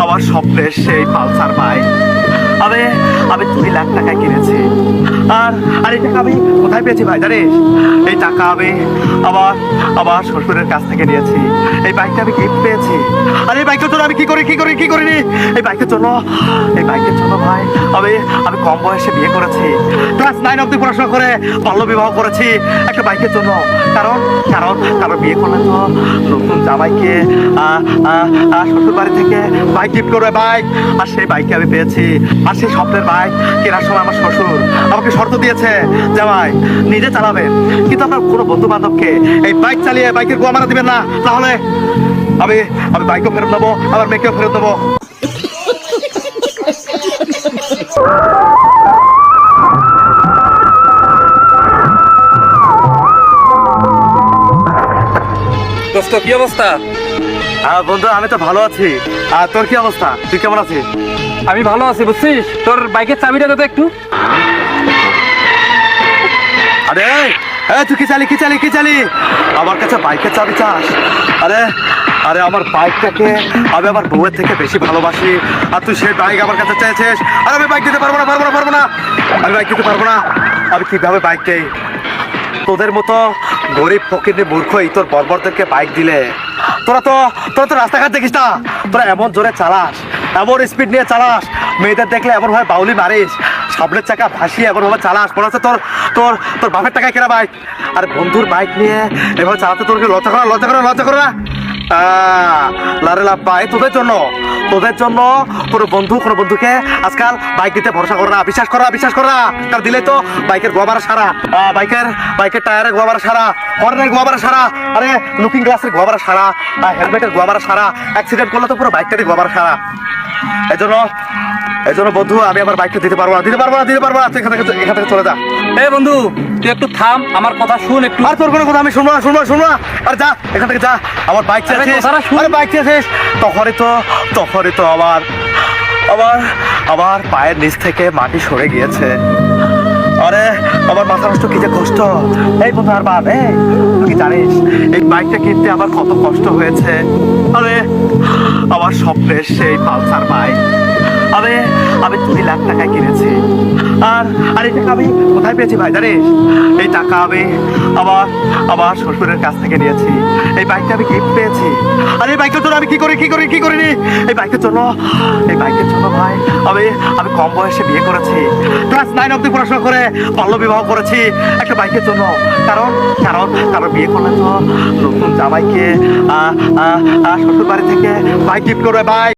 আমার স্বপ্নের সেই পালসার বাইক আমি আমি 2 লাখ টাকায় কিনেছি। আর আর এই টাকা আমি কোথায় পেয়েছি ভাই জানিস? এই টাকা আমি আমার আমার শ্বশুরের কাছ থেকে নিয়েছি। এই বাইকটা আমি গিফট পেয়েছি। আর এই বাইকের জন্য আমি কি করিনি এই বাইকের জন্য ভাই আমি আমি কম বয়সে বিয়ে করেছি। ক্লাস 9 অবধি পড়াশোনা করে বাল্য বিবাহ করেছি একটা বাইকের জন্য। কারণ কারণ কারণ বিয়ে করলে তো নতুন জামাইকে শ্বশুর বাড়ি থেকে বাইক গিফট করবে বাইক। আর সেই বাইককে আমি পেয়েছি। আর সেই স্বপ্নের বাইক কেনার সময় আমার শ্বশুর আমাকে শর্ত দিয়েছে, জামাই নিজে চালাবেন, কিন্তু আপনার কোনো বন্ধু বান্ধবকে এই বাইক চালিয়ে বাইকের গোয়া মারা দিবেন না, তাহলে আমি আমি বাইকও ফেরত নেবো, আমার মেয়েকেও ফেরত দেবো। দোস্ত কি অবস্থা? বন্ধু আমি তো ভালো আছি। আর তোর কি অবস্থা? তুই কেমন আছিস? আমি ভালো আছি বুঝছিস। তোর বাইকের চাবিটা দে তো একটু। আরে তুই কি চালি আমার কাছে বাইকের চাবি চাস? আরে আরে আমার বাইকটাকে আমি আমার বউয়ের থেকে বেশি ভালোবাসি, আর তুই সেই বাইক আমার কাছে চেয়েছিস। আর আমি বাইক দিতে পারবো না আমি বাইক দিতে পারবো না। আমি কিভাবে বাইক দেই? তোদের মতো গরিব ফকির মূর্খই তোর বর্বরদেরকে বাইক দিলে। তোরা তো রাস্তাঘাট দেখিস না, তোরা এমন জোরে চালাস, এমন স্পিড নিয়ে চালাস, মেয়েদের দেখলে এমনভাবে বাউলি মারিস, সামনের চাকা ভাসিয়ে এমনভাবে চালাস মনে হচ্ছে তোর তোর তোর বাপের টাকায় কেনা বাইক। আর বন্ধুর বাইক নিয়ে এভাবে চালাতে তোর কি লজ্জা করে না? লারে লাপ্পা, এই তোদের জন্য কোনো বন্ধুকে আজকাল বাইক দিতে ভরসা করে না, বিশ্বাস করা। কারণ দিলে তো বাইকের গোয়াবারা সারা, বাইকের টায়ারের গোয়াবারা সারা, হর্নের গোয়াবারা সারা, আরে লুকিং গ্লাসের গোয়াবারা সারা, হেলমেটের গোয়াবারা সারা, অ্যাক্সিডেন্ট করলে তো পুরো বাইকটারই গোয়াবারা সারা। এই জন্য বন্ধু আমি আমার বাইকটা দিতে পারবো না। তুই এখান থেকে চলে যা। এ বন্ধু তুই একটু থাম, আমার কথা শুন একটু। আর তোর কোনো কথা আমি শুনবো না। আর যা এখান থেকে যা। আমার বাইক চেয়েছিস, তখনই তো আমার পায়ের নিচ থেকে মাটি সরে গিয়েছে। আরে আমার মাথা নষ্ট, কি যে কষ্ট। এই বন্ধু আর বাদ, তুই কি জানিস এই বাইকটা কিনতে আমার কত কষ্ট হয়েছে? আরে আমার স্বপ্নের সেই পালসার বাইক আমি 2 লাখ টাকায় কিনেছি। আর এই টাকা আমি কোথায় পেয়েছি ভাই জানিস? এই টাকা আমি আমার শ্বশুরের কাছ থেকে নিয়েছি। এই বাইকটা আমি গিফট পেয়েছি। আর এই বাইকের জন্য আমি কি করিনি এই বাইকের জন্য ভাই আমি কম বয়সে বিয়ে করেছি। ক্লাস 9 অবধি পড়াশোনা করে বাল্য বিবাহ করেছি একটা বাইকের জন্য। কারণ বিয়ে করলে তো নতুন জামাইকে শ্বশুর বাড়ি থেকে বাইক গিফট করবে বাইক।